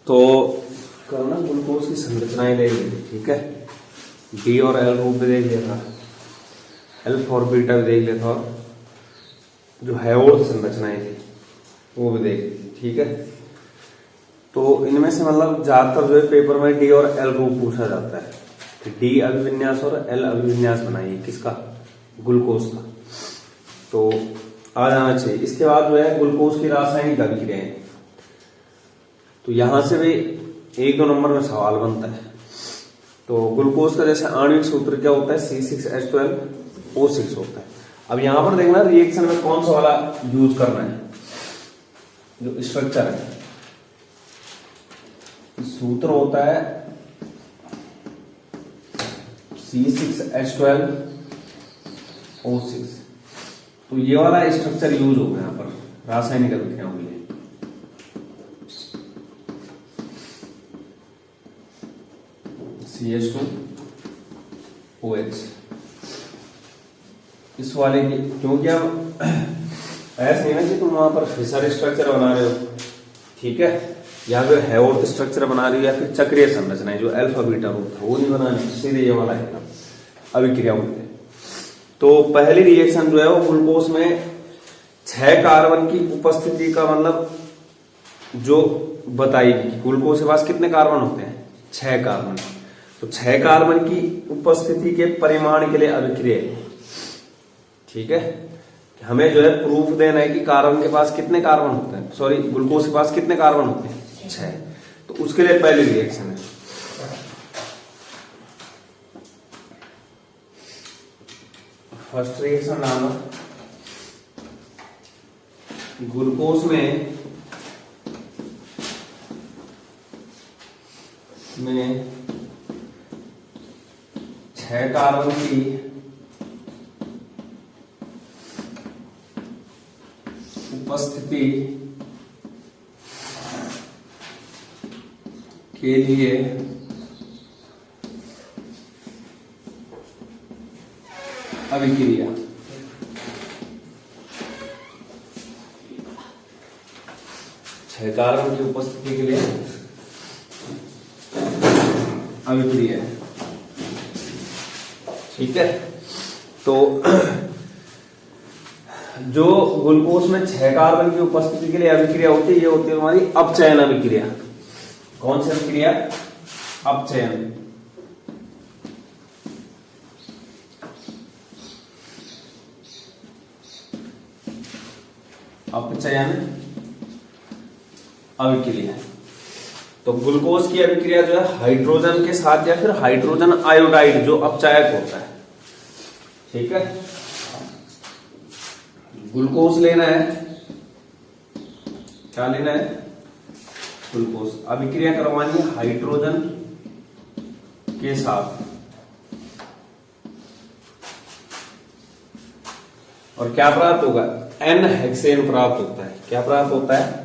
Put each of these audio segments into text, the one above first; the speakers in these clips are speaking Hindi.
तो कल ना ग्लूकोज की संरचनाएं ले ली थी, ठीक है। डी और एल ग्रुप भी देख लिया था, एल्फा और बीटा भी देख लिया था, और जो हेवोल्ट संरचनाएं थी वो भी देख ली थी, ठीक है। तो इनमें से मतलब ज्यादातर जो है पेपर में डी और एल ग्रुप पूछा जाता है कि डी अभिविन्यास और एल अभिविन्यास बनाइए, किसका? ग्लूकोज का। तो आ जाना चाहिए। इसके बाद जो है ग्लूकोज की रासायनिक अभिक्रियाएं, तो यहां से भी 1-2 नंबर में सवाल बनता है। तो ग्लूकोज का जैसे आणविक सूत्र क्या होता है? C6H12O6 होता है। अब यहां पर देखना रिएक्शन में कौन सा वाला यूज करना है, जो स्ट्रक्चर है। सूत्र होता है C6H12O6। तो ये वाला स्ट्रक्चर यूज होगा यहां पर रासायनिक अभिक्रियाओं के लिए। CH2OH इस वाले की, क्योंकि अब ऐसा नहीं है कि तुम वहां पर फिशर स्ट्रक्चर बना रहे हो, ठीक है, या फिर हेवोल्ट स्ट्रक्चर बना रही हो, या फिर चक्रीय संरचना जो अल्फा बीटा रूप था वो नहीं बनानी, सीधे ये वाला है अभिक्रियाओं के। तो पहली रिएक्शन जो है वो ग्लूकोज में 6 कार्बन की उपस्थिति का मतलब जो बताएगी कि ग्लूकोज के पास कितने कार्बन होते हैं? 6 कार्बन। तो 6 कार्बन की उपस्थिति के परिमाण के लिए अभिक्रिया, ठीक है। हमें जो है प्रूफ देना है कि कार्बन के पास कितने कार्बन होते हैं, सॉरी ग्लूकोज के पास कितने कार्बन होते हैं? 6। तो उसके लिए पहली रिएक्शन है। फर्स्ट रिएक्शन नाम ग्लूकोज में 6 कार्बन की उपस्थिति के लिए अभिक्रिया। छह कार्बन की उपस्थिति के लिए अभिक्रिया, ठीक है। तो जो ग्लूकोज में 6 कार्बन की उपस्थिति के लिए अभिक्रिया होती है, ये होती है हमारी अपचयन अभिक्रिया। कौन सी अभिक्रिया? अपचयन। अपचयन अभिक्रिया। तो ग्लूकोज की अभिक्रिया जो है हाइड्रोजन के साथ या फिर हाइड्रोजन आयोडाइड जो अपचायक होता है, ठीक है। ग्लूकोज लेना है, क्या लेना है? ग्लूकोज। अभिक्रिया करवानी है हाइड्रोजन के साथ, और क्या प्राप्त होगा? एन हेक्सेन प्राप्त होता है। क्या प्राप्त होता है?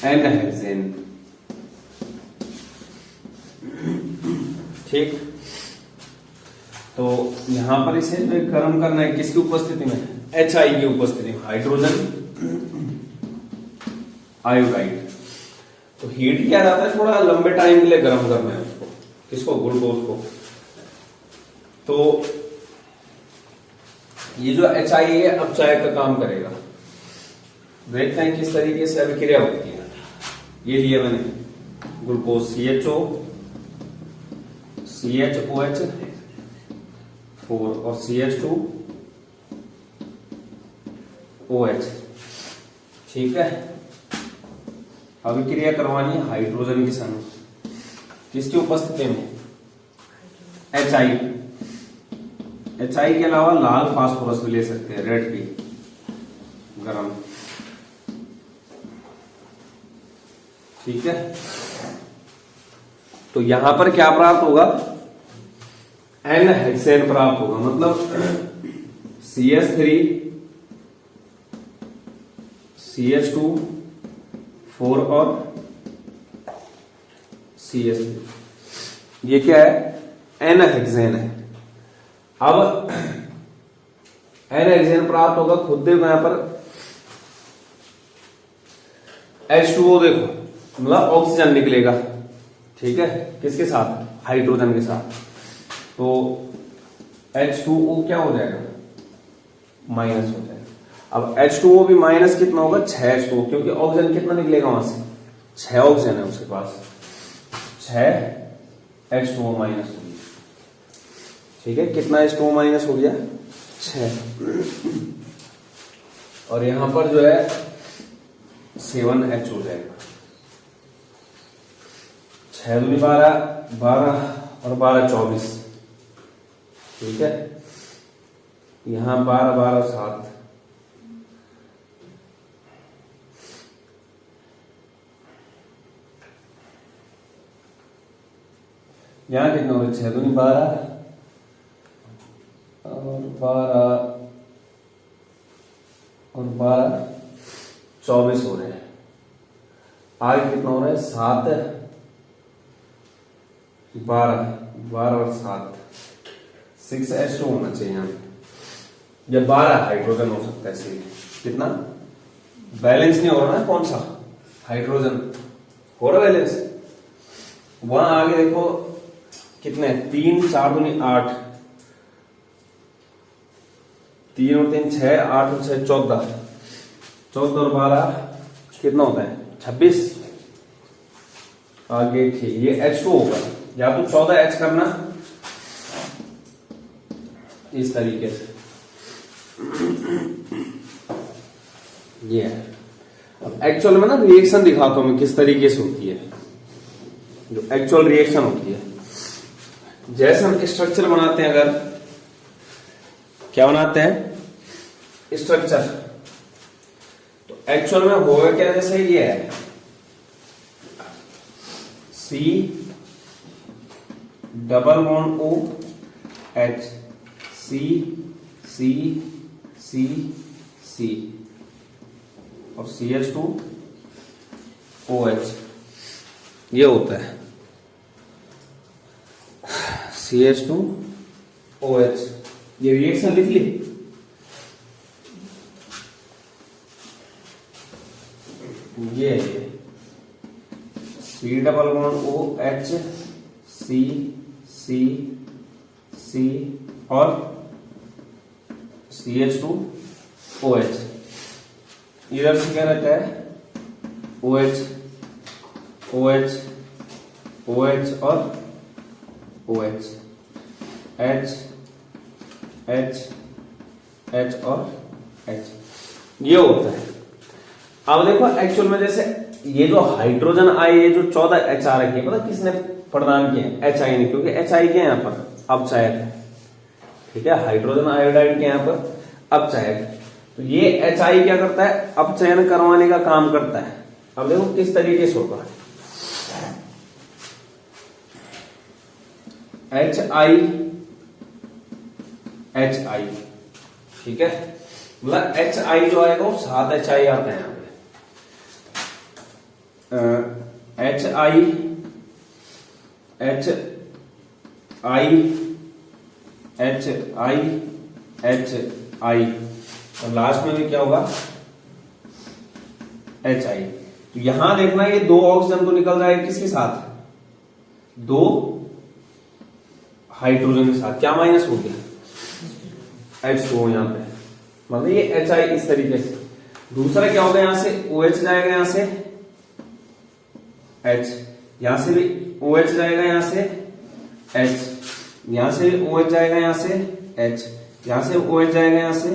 एन हेक्सेन, ठीक। तो यहां पर इसे गर्म करना है किसकी उपस्थिति में? HI की उपस्थिति में, हाइड्रोजन आयोडाइड। तो हीट किया जाता है, थोड़ा लंबे टाइम के लिए गर्म करना है उसको, किसको? ग्लूकोज को। तो ये जो HI है अपचायक का काम करेगा। देखते हैं किस तरीके से अभिक्रिया होती है। ये लिया मैंने ग्लूकोज CHO, CHOH 4 और CH2OH, ठीक है। अभिक्रिया करवानी है हाइड्रोजन के संग, किसकी उपस्थिति में? HI। HI के अलावा लाल फास्फोरस भी ले सकते हैं, रेड भी, गरम, ठीक है। तो यहां पर क्या प्राप्त होगा? एन हेक्सेन प्राप्त होगा। मतलब CH3 CH2 4 और CH3, ये क्या है? एन हेक्सेन है। अब एन हेक्सेन प्राप्त होगा, खुद देखो यहां पर H2O देखो, मतलब ऑक्सीजन निकलेगा, ठीक है, किसके साथ, हाइड्रोजन के साथ, तो H2O क्या हो जाएगा, माइनस हो जाएगा। अब H2O भी माइनस कितना होगा, 6H2O, क्योंकि ऑक्सीजन कितना निकलेगा वहां से, 6 ऑक्सीजन है उसके पास, 6H2O माइनस हो गया, ठीक है, कितना H2O माइनस हो गया, 6, और यहां पर जो है 7H हो जाएगा, 6 दूनी 12, 12 और 12 24, ठीक है, यहां 12 12 7, यहां कितना हो गया, 6 दूनी 12 और 12 और 12 24 हो रहे हैं, आगे कितना हो रहा है, 7 12 12 और 7, 6H2 होना चाहिए यहाँ, जब 12 हाइड्रोजन हो सकता है, इसलिए कितना बैलेंस नहीं हो रहा ना, कौन सा हाइड्रोजन हो रहा बैलेंस, वहां आगे देखो कितने, 3 4 दूनी 8, 3 और 3 6, 8 और 6 14, 14 और 12 कितना होता है, 26, आगे ठीक, ये H2 होगा, या तो 14H करना इस तरीके से, ये है। अब एक्चुअल में ना रिएक्शन दिखाता हूं मैं किस तरीके से होती है, जो एक्चुअल रिएक्शन होती है, जैसे हम स्ट्रक्चर बनाते हैं, अगर क्या बनाते हैं स्ट्रक्चर, तो एक्चुअल में होगा क्या, जैसे ये है C double bond O H, C C C C और CH2 OH, ये होता है CH2 OH, ये रिएक्शन लिख ली, ये C double bond O H, C C C और CH2 OH, इधर से क्या रहता है OH OH OH और OH, H H H और H, ये होता है। अब देखो एक्चुअल में जैसे ये जो हाइड्रोजन आई, ये जो 14H आ रखी है, पता किसने प्रदान किए, HI ने, क्योंकि HI के यहाँ पर अपचायक है, ठीक है, हाइड्रोजन आयोडाइड के यहाँ पर अपचायक है, तो ये HI क्या करता है, अपचयन करवाने का काम करता है। अब देखो किस तरीके से होगा, HI HI, ठीक है, मतलब HI जो आएगा वो 7HI आता है यहाँ पे, HI HI HI HI और लास्ट में भी क्या होगा, HI। तो यहां देखना, ये 2 ऑक्सीजन तो निकल जाएगा किसके साथ, 2 हाइड्रोजन के साथ, क्या माइनस हो गया, H2O यहां पे, मतलब ये HI इस तरीके से। दूसरा क्या होगा, यहां से OH जाएगा, यहां से H, यहां से भी OH जाएगा, यहां से H, यहां से भी OH जाएगा, यहां से H, यहां से OH जाएगा, यहां से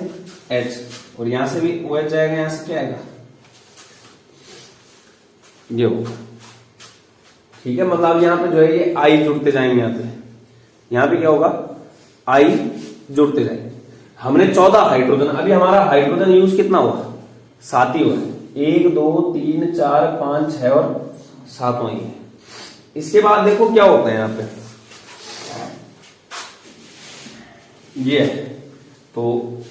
H, और यहां से भी OH जाएगा, यहां से क्या आएगा, ये होगा, ठीक है, मतलब यहां पे जो है ये I जुड़ते जाएंगे, यहां पे क्या होगा, I जुड़ते जाएंगे। हमने 14 हाइड्रोजन, अभी हमारा हाइड्रोजन यूज कितना हुआ, 7 ही हुआ, 1 2 3 4 5 6 और 7वां ही है। इसके बाद देखो क्या होता है यहां पे, ये है, तो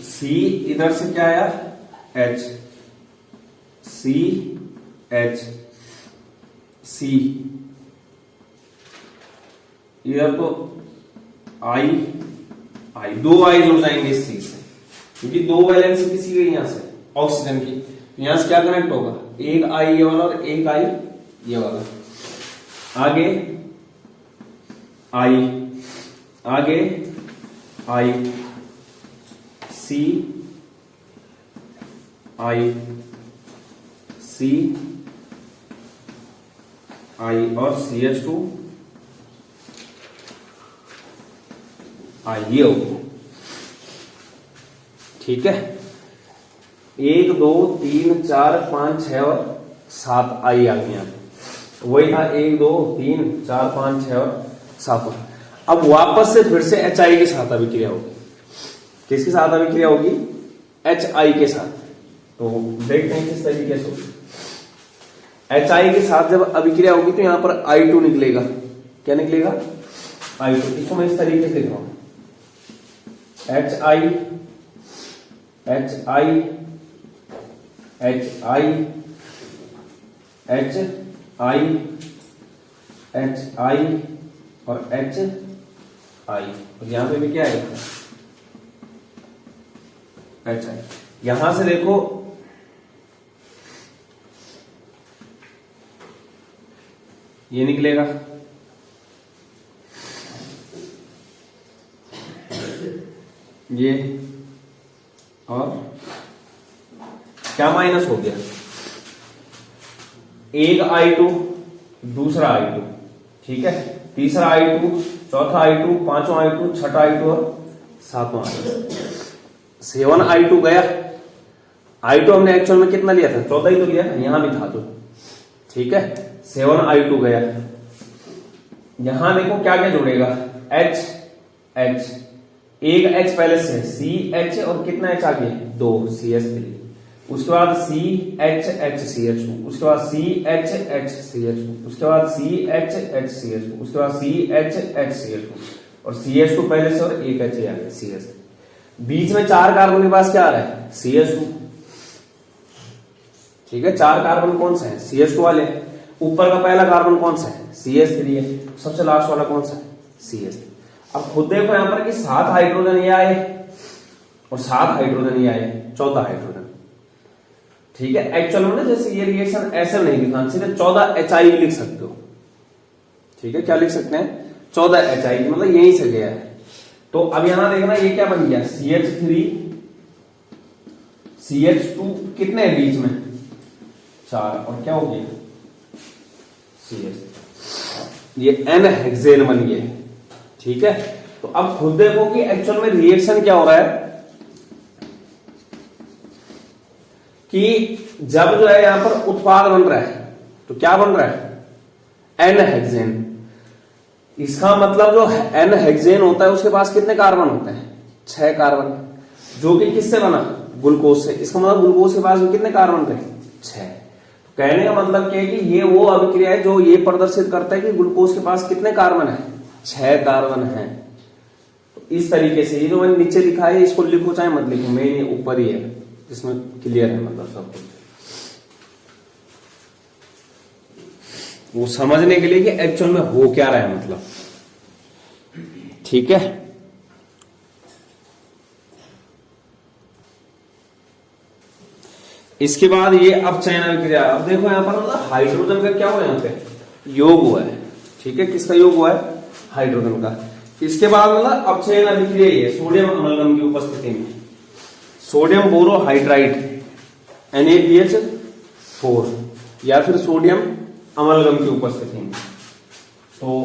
C इधर से क्या आया, H, C H C, इधर तो I 2 I जुड़ जाएंगे इस चीज से, क्योंकि 2 वैलेंसी किसी गई यहां से ऑक्सीजन की, यहां से क्या कनेक्ट होगा, एक आई ये वाला और एक आई ये वाला, आगे आई, आगे आई, सी आई, सी आई और CH2 आई, ये होगा। ठीक है, 1 2 3 4 5 6 और 7 आई आ गई यहाँ पे, वही था 1 2 3 4 5 6 और 7। अब वापस से फिर से HI के साथ अभिक्रिया होगी। किसके साथ अभिक्रिया होगी, HI के साथ। तो देखते हैं किस तरीके से होगी। HI के साथ जब अभिक्रिया होगी तो यहां पर I2 निकलेगा। क्या निकलेगा, I2। इसको मैं इस तरीके से लिख रहा हूं, HI HI HI HI HI और HI, और यहां पे भी क्या है, HI। यहां से देखो ये निकलेगा, ये, और क्या माइनस हो गया, एक I2 दूसरा I2, ठीक है, तीसरा I2, चौथा I2, पांचवा I2, छठा I2 और सातवां I2। 7 I2 गया। I2 हमने एक्चुअल में कितना लिया था, 14 ही तो लिया, यहां भी था तो, ठीक है। 7 I2 गया। यहां देखो क्या क्या जुड़ेगा, H H, एक H पहले से, CH और कितना H आगे, 2 CH3, उसके बाद CHHCH2, उसके बाद CHHCH2, उसके बाद CHHCH2, उसके बाद CHHCH2 और CH2 पहले से और एक H आगे CH। बीच में 4 कार्बन के पास क्या आ रहा है, CH2, ठीक है। 4 कार्बन कौन सा है, CH2 वाले। ऊपर का पहला कार्बन कौन सा है, CH3 है। सबसे लास्ट वाला कौन सा है, CH3। अब खुद देखो यहां पर कि 7 हाइड्रोजन ये आए और 7 हाइड्रोजन ये आए, 14 हाइड्रोजन, ठीक है। एक्चुअल में ना जैसे ये रिएक्शन ऐसे नहीं लिखना, सीधे 14 HI लिख सकते हो, ठीक है। क्या लिख सकते हैं, 14 HI, मतलब यहीं से गया है। तो अब यहां देखना ये क्या बन गया, CH3 CH2 कितने है बीच में, 4, और क्या हो गया CH, ये N हेक्सेन बन गया, ठीक है। तो अब खुद देखो कि एक्चुअल में रिएक्शन क्या हो रहा है कि जब जो है यहां पर उत्पाद बन रहा है तो क्या बन रहा है, N हेक्सेन। इसका मतलब जो N हेक्सेन होता है उसके पास कितने कार्बन होते हैं, 6 कार्बन, जो कि किससे बना, ग्लूकोज से। इसका मतलब ग्लूकोज के पास कितने कार्बन थे, 6। कहने का मतलब क्या है कि ये वो अभिक्रिया है जो ये प्रदर्शित करता है कि ग्लूकोज के पास कितने कार्बन है, 6 कार्बन है। तो इस तरीके से ये जो मैंने नीचे लिखा है इसको लिखो चाहे मत लिखो, मेन ये ऊपर ही है जिसमें क्लियर है, मतलब सब कुछ वो समझने के लिए कि एक्चुअल में हो क्या रहा है, मतलब, ठीक है। इसके बाद ये अपचयन अभिक्रिया। अब देखो यहां पर मतलब हाइड्रोजन का क्या हुआ, यहां पे योग हुआ है, ठीक है। किसका योग हुआ है, हाइड्रोजन का। इसके बाद मतलब अपचयन अभिक्रिया ये सोडियम अमलगम की उपस्थिति में, सोडियम बोरोहाइड्राइड NaBH4 या फिर सोडियम अमलगम की उपस्थिति में। तो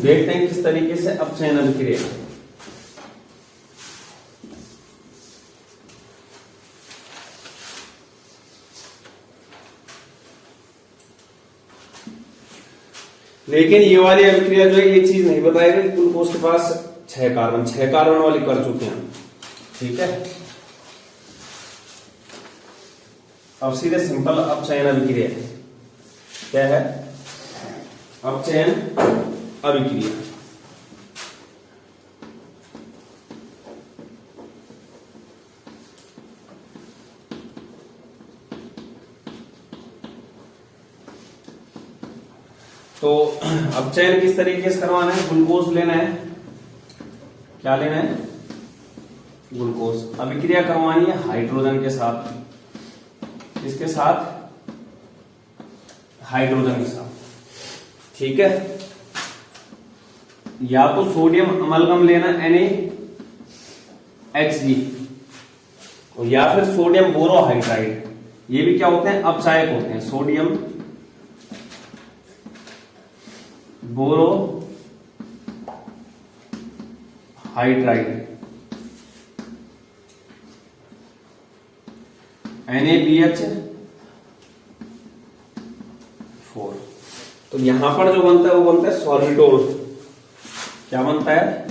देखते हैं किस तरीके से अपचयन अभिक्रिया। लेकिन ये वाली अभिक्रिया जो है ये चीज नहीं बताएगा कि ग्लूकोज के पास 6 कार्बन वाली कर चुके हैं, ठीक है। अब सीधे सिंपल अपचयन अभिक्रिया क्या है, अपचयन अभिक्रिया। तो अपचयन किस तरीके से करवाना है, ग्लूकोज लेना है, क्या लेना है, ग्लूकोज। अभिक्रिया करवानी है हाइड्रोजन के साथ, इसके साथ हाइड्रोजन के साथ। ठीक है, या तो सोडियम अमलगम लेना NaHG, या फिर सोडियम बोरोहाइड्राइड। ये भी क्या होते हैं, अपचायक होते हैं। Sodium borohydride NaBH4। तो यहां पर जो बनता है वो बनता है सॉर्बिटोल। क्या बनता है,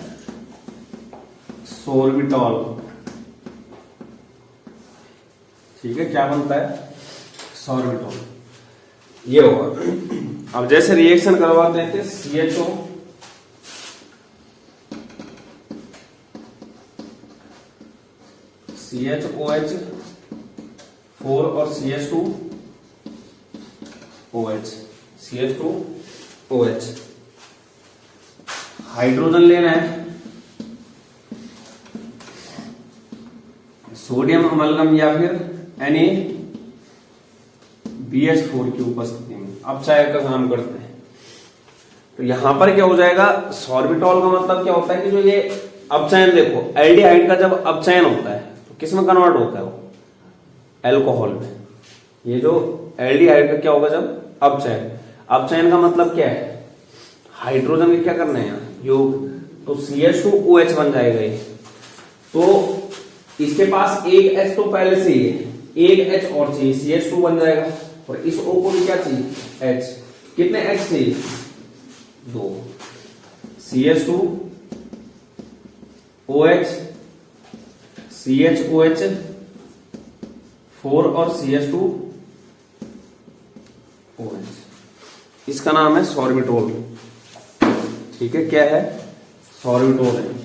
सोर्बिटॉल। ठीक है, क्या बनता है, सॉर्बिटॉल। ये होगा। अब जैसे रिएक्शन करवाते हैं CHO CHOH4 और CH2OH। हाइड्रोजन लेना है सोडियम अमलगम या फिर NaBH4 की उपस्थिति में अपचायक का काम करते हैं। तो यहां पर क्या हो जाएगा, सॉर्बिटॉल का मतलब क्या होता है कि जो ये अपचयन, देखो एल्डिहाइड का जब अपचयन होता है तो किस में कन्वर्ट होता है, वो अल्कोहल में। ये जो एल्डिहाइड का क्या होगा जब अपचयन, अपचयन का मतलब क्या है, हाइड्रोजन के क्या करना है यहाँ योग, तो CH2OH बन जाएगा ये। तो इसके पास एक H तो पहले से ही है, एक H और चाहिए, CH2 बन जाएगा। और इस O को भी क्या चाहिए, H। कितने H चाहिए, 2। CH2OH, CHOH4 और CH2OH। इसका नाम है सॉर्बिटोल। ठीक है, क्या है, सॉर्बिटोल है।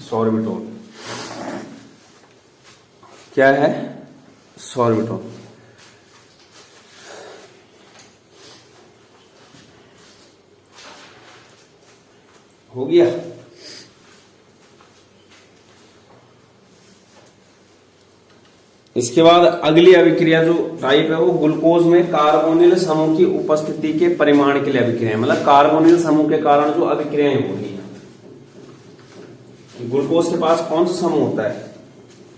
सॉर्बिटोल क्या है, सॉर्बिटोल। हो गया। इसके बाद अगली अभिक्रिया जो टाइप है वो ग्लूकोज में कार्बोनिल समूह की उपस्थिति के परिमाण के लिए अभिक्रिया, मतलब कार्बोनिल समूह के कारण जो अभिक्रियाएं हो रही हैं। ग्लूकोज के पास कौन सा समूह होता है,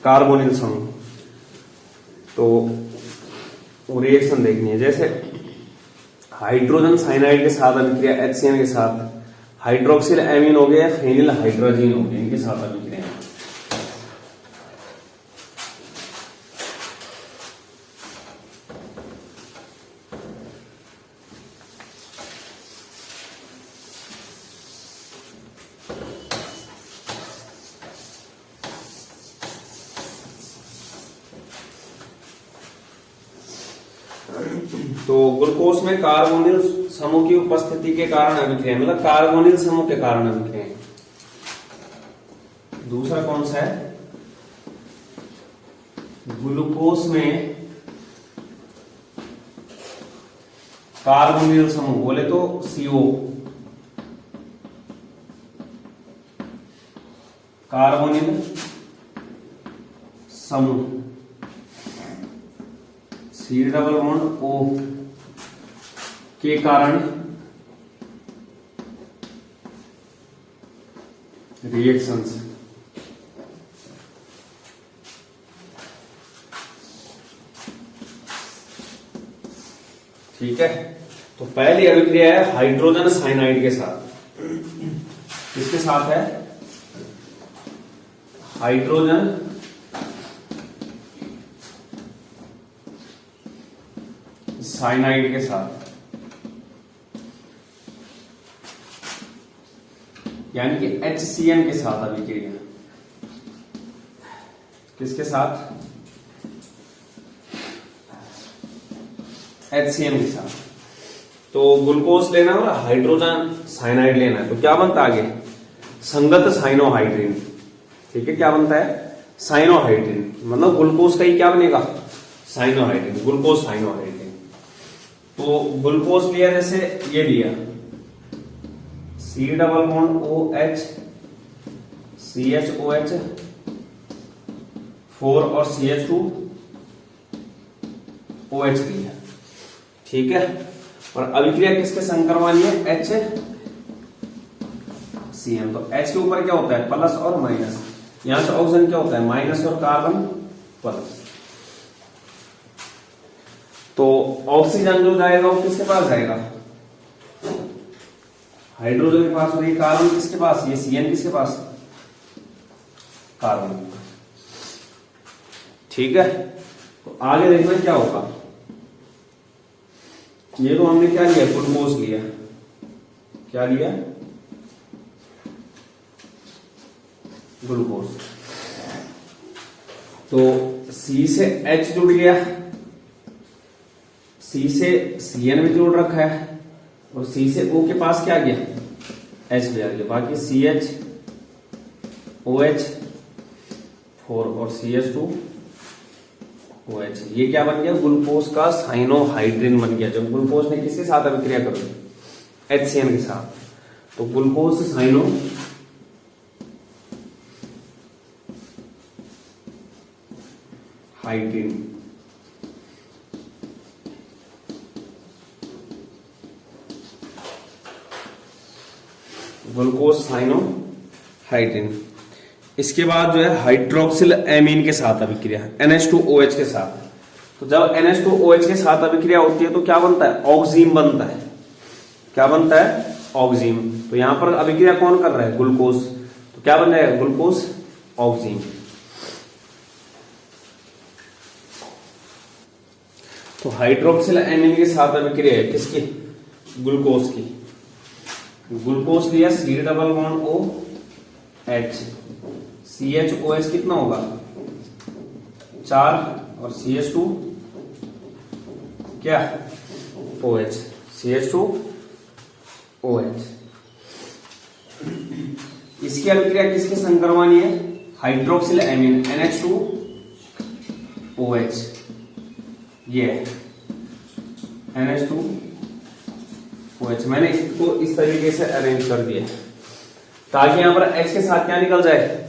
कार्बोनिल समूह। तो वो रिएक्शन देखनी है, जैसे हाइड्रोजन साइनाइड के साथ अभिक्रिया HCN के साथ, हाइड्रोक्सिल एमीन हो गया, फेनिल हाइड्रोजीन हो गया, इनके साथ अभिक्रिया। तो ग्लूकोज में कार्बोनिल समूह की उपस्थिति के कारण अभिक्रिया, मतलब कार्बोनिल समूह के कारण अभिक्रिया। दूसरा कौन सा है, ग्लूकोज में कार्बोनिल समूह, बोले तो CO, कार्बोनिल समूह, C≡O के कारण रिएक्शंस। ठीक है, तो पहली अभिक्रिया है हाइड्रोजन साइनाइड के साथ। किसके साथ है, हाइड्रोजन साइनाइड के साथ, यानी कि HCN के साथ अभिक्रिया। किसके साथ, HCN के साथ। तो ग्लूकोज लेना है और हाइड्रोजन साइनाइड लेना है, तो क्या बनता है आगे, संगत साइनोहाइड्रिन। ठीक है, क्या बनता है, साइनोहाइड्रिन, मतलब ग्लूकोज का ही क्या बनेगा, साइनोहाइड्रिन, ग्लूकोज साइनोहाइड्रिन। तो ग्लूकोज लिया, जैसे ये लिया C double bond OH CHOH 4 और CH2 OH की है, ठीक है। और अभिक्रिया किसके संग करवानी है? HCl। तो H के ऊपर क्या होता है? प्लस और माइनस। यहां से ऑक्सीजन क्या होता है? माइनस और कार्बन प्लस। तो ऑक्सीजन जो जाएगा वो किसके पास जाएगा? हाइड्रोजन के पास। और ये कार्बन किसके पास? ये Cn किसके पास? कार्बन। ठीक है। तो आगे देखना क्या होगा। ये तो हमने क्या लिया? ग्लूकोज लिया। क्या लिया? ग्लूकोज। तो C से H जुड़ गया, C से Cn भी जुड़ रखा है, और C से O के पास क्या गया? H भी आ गया। बाकी CH OH 4 और CH2 OH। ये क्या बन गया? ग्लूकोज का साइनोहाइड्रिन बन गया। जब ग्लूकोज ने किसके साथ अभिक्रिया करी? HCl के साथ। तो glucose cyanohydrin. Glucose cyanohydrin. इसके बाद जो है हाइड्रोक्सिल एमीन के साथ अभिक्रिया, NH2OH के साथ। तो जब NH2OH के साथ अभिक्रिया होती है तो क्या बनता है? ऑक्सीम बनता है। क्या बनता है? ऑक्सीम। तो यहां पर अभिक्रिया कौन कर रहा है? ग्लूकोज। तो क्या बन जाएगा? ग्लूकोज ऑक्सीम। तो हाइड्रोक्सिल एमीन के साथ अभिक्रिया है किसकी? ग्लूकोज की। ग्लूकोज लिया C double bond OH CHOH कितना होगा? 4 और CH2 क्या? OH CH2 OH। इसकी अभिक्रिया किसके संग करवानी है? Hydroxyl amine NH2OH। ये NH2OH। मैंने इसको इस तरीके से अरेंज कर दिया ताकि यहां पर H के साथ क्या निकल जाए?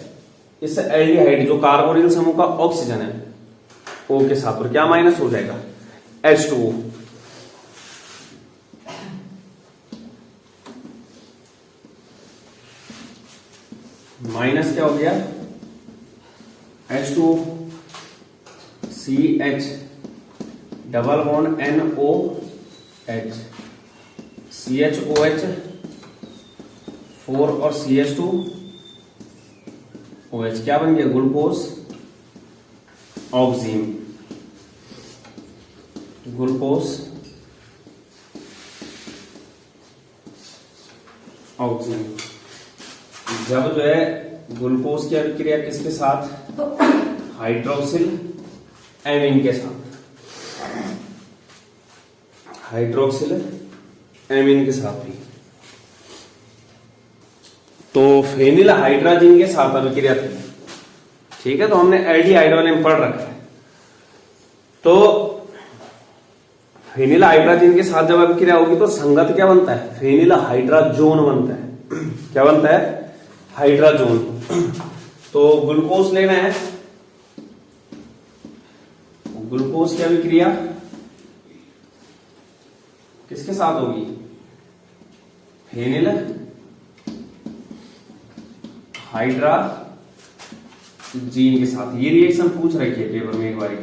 इससे एल्डिहाइड जो कार्बोनिल समूह का ऑक्सीजन है O के साथ, और क्या माइनस हो जाएगा? H2O। माइनस क्या हो गया? H2O CH double bond NOH CHOH 4 और CH2 OH। क्या बन गया? ग्लूकोज ऑक्सीम। ग्लूकोज ऑक्सीम। जब जो है ग्लूकोज की अभिक्रिया किसके साथ? हाइड्रोक्सिल एमीन के साथ। हाइड्रोक्सिल एमीन के साथ भी। तो फेनिल हाइड्रोजन के साथ अभिक्रिया थी, ठीक है। तो हमने एल्डिहाइड पढ़ रखा है। तो फेनिल हाइड्रोजन के साथ जब अभिक्रिया होगी तो संगत क्या बनता है? फेनिल हाइड्राजोन बनता है। क्या बनता है? हाइड्राजोन। तो ग्लूकोज लेना है, ग्लूकोज की अभिक्रिया किसके साथ होगी? फेनिल हाइड्राजीन के साथ। ये रिएक्शन पूछ रखी है पेपर में एक बार की।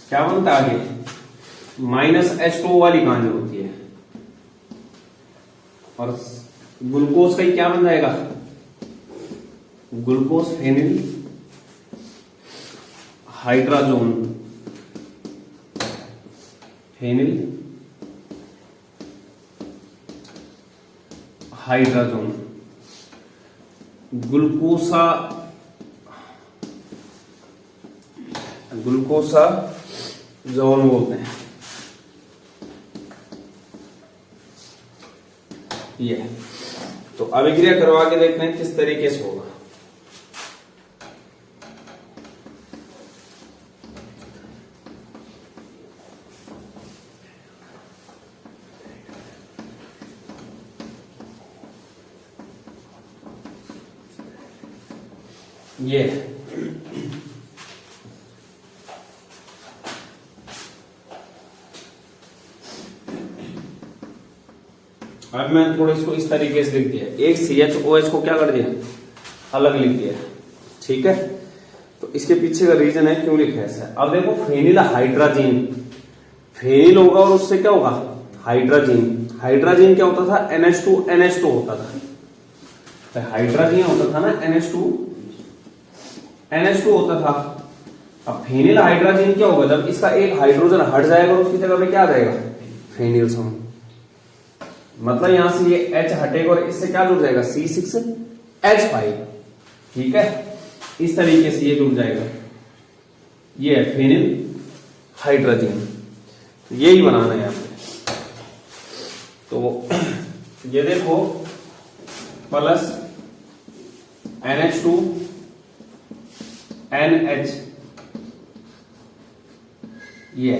क्या बनता है आगे? -H2O वाली कहानी होती है, और ग्लूकोज का ही क्या बन जाएगा? Glucose phenyl hydrazone. Phenyl hydrazone. Glucosazone बोलते हैं ये। तो अभिक्रिया करवा के देखते हैं किस तरीके से होगा। ये अब मैंने थोड़ा इसको इस तरीके से लिख दिया, एक CHOH को क्या कर दिया, अलग लिख दिया, ठीक है। तो इसके पीछे का रीजन है क्यों लिखा है ऐसा। अब देखो फेनिल हाइड्राजीन, फेनिल होगा और उससे क्या होगा, हाइड्राजीन। हाइड्राजीन क्या होता था, NH2 होता था, तो हाइड्राजीन होता था ना NH2 होता था। अब फेनिल हाइड्राजीन क्या होगा, जब इसका एक हाइड्रोजन हट जाएगा और उसकी जगह पे क्या आ जाएगा, फेनिल समूह। मतलब यहां से ये H हटेगा और इससे क्या जुड़ जाएगा, C6H5, ठीक है। इस तरीके से ये जुड़ जाएगा, ये है फेनिल हाइड्राजीन। यही बनाना है यहां पे। तो ये देखो प्लस NH2 NH, ये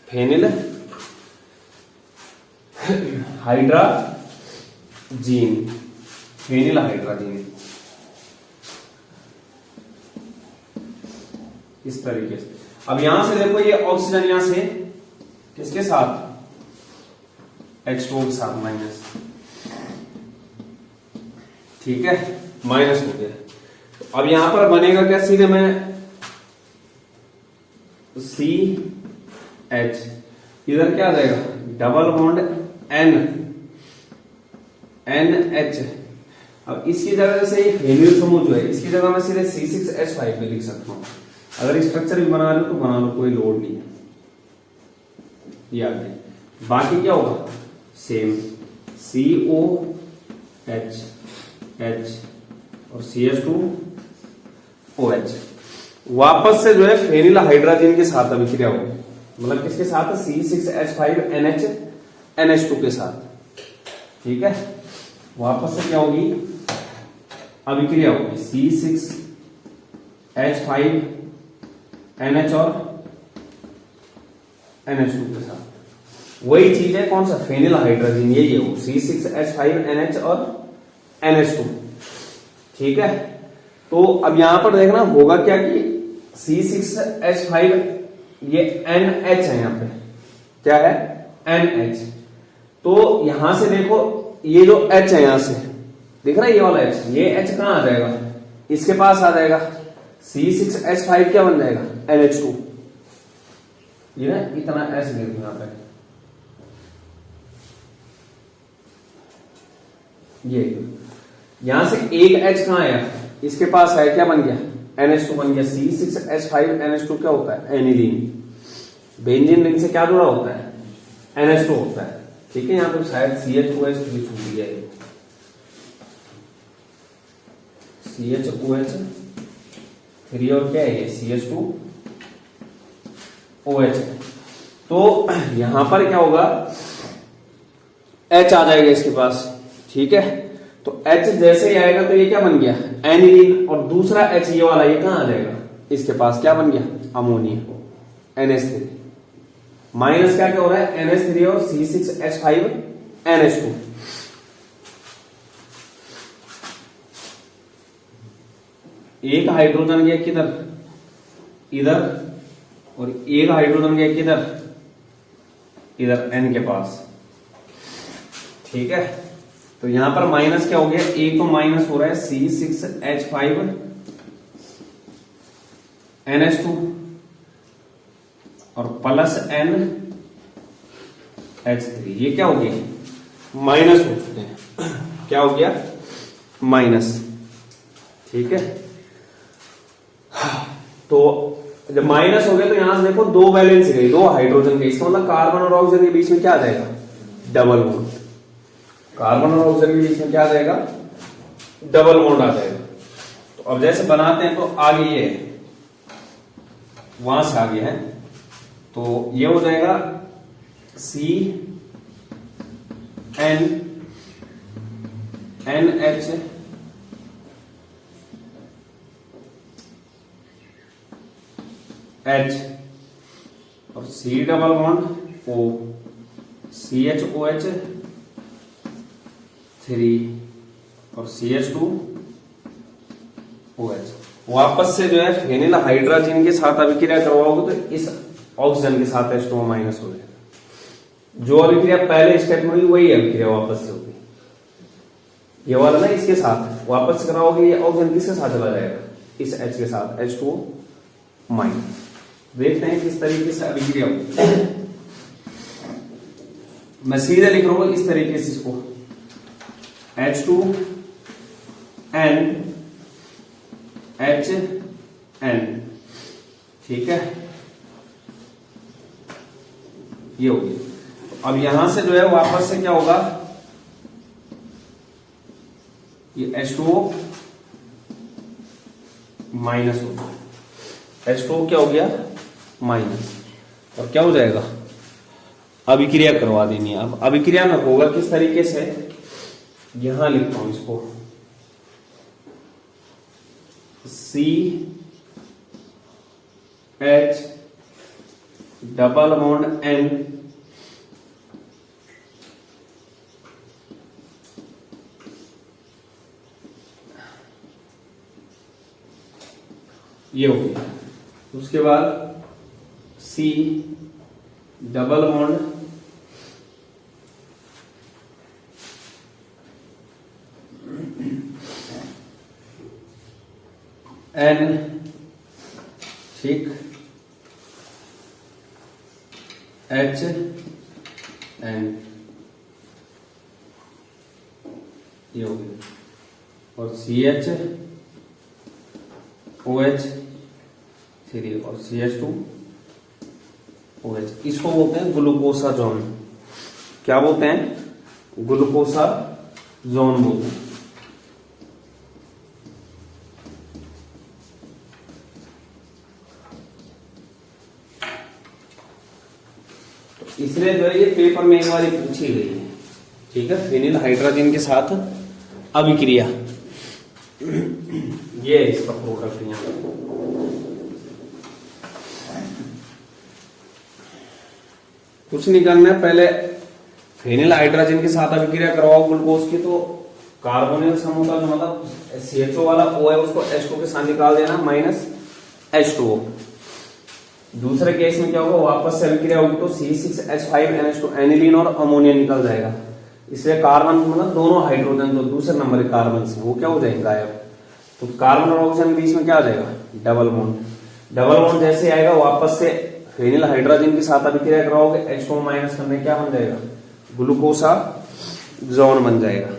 फेनिल हाइड्राजीन, फेनिल हाइड्राजीन, इस तरीके से। अब यहां से देखो ये ऑक्सीजन यहां से किसके साथ, H2 के साथ माइनस, ठीक है, माइनस हो गया। तो अब यहां पर बनेगा क्या, सीधे मैं CH, इधर क्या आ जाएगा, डबल बॉन्ड NH। अब इसकी जगह से एक फेनिल समूह जो है, इसकी जगह मैं सीधे C6H5 में लिख सकता हूं। अगर स्ट्रक्चर भी बना लो तो बना लो, कोई लोड नहीं है। याद है, बाकी क्या होगा, सेम COH H और CH2OH। वापस से जो है फेनिल हाइड्राजीन के साथ अभिक्रिया होगी, मतलब किसके साथ, C6H5NH NH2 के साथ, ठीक है। वापस से क्या होगी, अभिक्रिया होगी C6H5NH और NH2 के साथ। वही चीज है, कौन सा, फेनिल हाइड्राजीन, यही है वो, C6H5NH और NH2, ठीक है। तो अब यहां पर देखना होगा क्या कि C6H5, ये NH है, यहां पे क्या है, NH। तो यहां से देखो ये जो H है, यहां से दिख रहा है ये वाला H, ये H कहां आ जाएगा, इसके पास आ जाएगा, C6H5 क्या बन जाएगा, NH2। ये ना इतना S लिख दो यहां पे, ये यहां से एक H कहां आया, इसके पास है, क्या बन गया, NH2 बन गया। C6H5NH2 क्या होता है, एनिलीन। बेंजीन रिंग से क्या जुड़ा होता है, NH2 होता है, ठीक है। यहां पर शायद CH2H छूट गया है, CHOH 3 और क्या है ये, CH2OH। तो यहां पर क्या होगा, H आ जाएगा इसके पास, ठीक है। तो H जैसे ही आएगा तो ये क्या बन गया, एनिलीन, और दूसरा H ये वाला, ये कहां आ जाएगा, इसके पास क्या बन गया, अमोनिया, NH3। माइनस क्या क्या हो रहा है, NH3 और C6H5NH2। एक हाइड्रोजन गया किधर, इधर, और एक हाइड्रोजन गया किधर, इधर N के पास, ठीक है। तो यहां पर माइनस क्या हो गया, एक तो माइनस हो रहा है C6H5NH2 और प्लस NH3, ये क्या हो गया, माइनस हो चुके हैं, क्या हो गया, माइनस, ठीक है। तो जब माइनस हो गया तो यहां से देखो दो वैलेंसी गई, दो हाइड्रोजन गई, इसका मतलब कार्बन और ऑक्सीजन के बीच में क्या आ जाएगा, डबल बॉन्ड। कार्बन और ऑक्सीजन के बीच में क्या आ जाएगा, डबल बॉन्ड आ जाएगा। तो अब जैसे बनाते हैं तो आगे ये वहां से आगे है, तो ये हो जाएगा CNNH और C double bond O, CHOH 3 और CH2 OH। वापस से जो है फेनिल हाइड्रोजन के साथ अभिक्रिया करवाओगे तो इस ऑक्सीजन के साथ H2O माइनस हो जाएगा। जो अभिक्रिया पहले स्टेप में हुई वही अभिक्रिया वापस से होगी। ये वाला ना इसके साथ वापस कराओगे, ये ऑक्सीजन किसके साथ चला जाएगा, इस H के साथ H2O माइनस। देखते हैं किस तरीके से अभिक्रिया होगी। मैं सीधे लिख रहा हूं इस तरीके से इसको, H2N HN, ठीक है, ये होगी। अब यहां से जो है वापस से क्या होगा, ये H2O माइनस होगा, H2O क्या हो गया माइनस, और क्या हो जाएगा, अभिक्रिया करवा देनी है। अब अभिक्रिया में होगा किस तरीके से, यहां लिखता हूं इसको CH डबल बॉन्ड N ये हो गया। उसके बाद C डबल बॉन्ड N, ठीक, H N, ये हो गया। और CH OH 3 और CH2 OH, इसको बोलते हैं ग्लूकोसा जोन। क्या बोलते हैं, ग्लूकोसा जोन बोलते हैं। इसलिए जो है ये पेपर में एक बार पूछी गई है, ठीक है, फेनिल हाइड्रोजन के साथ अभिक्रिया, ये है इसका प्रोडक्ट। यहाँ कुछ नहीं करना है, पहले फेनिल हाइड्रोजन के साथ अभिक्रिया करवाओ ग्लूकोज की, तो कार्बोनिल समूह का जो मतलब CHO वाला O है उसको H2 के साथ निकाल देना माइनस H2O। दूसरे केस में क्या होगा, वापस से अभिक्रिया होगी तो C6H5NH2 एनिलीन और अमोनिया निकल जाएगा। इसलिए कार्बन मतलब दोनों हाइड्रोजन जो दूसरे नंबर के कार्बन से वो क्या हो जाएंगे, गायब। तो कार्बन और ऑक्सीजन के बीच में क्या आ जाएगा, डबल बॉन्ड। डबल बॉन्ड जैसे आएगा वापस से फेनिल हाइड्रोजन के साथ अभिक्रिया कराओगे, H2O माइनस करने क्या बन जाएगा, ग्लूकोसा जोन बन जाएगा।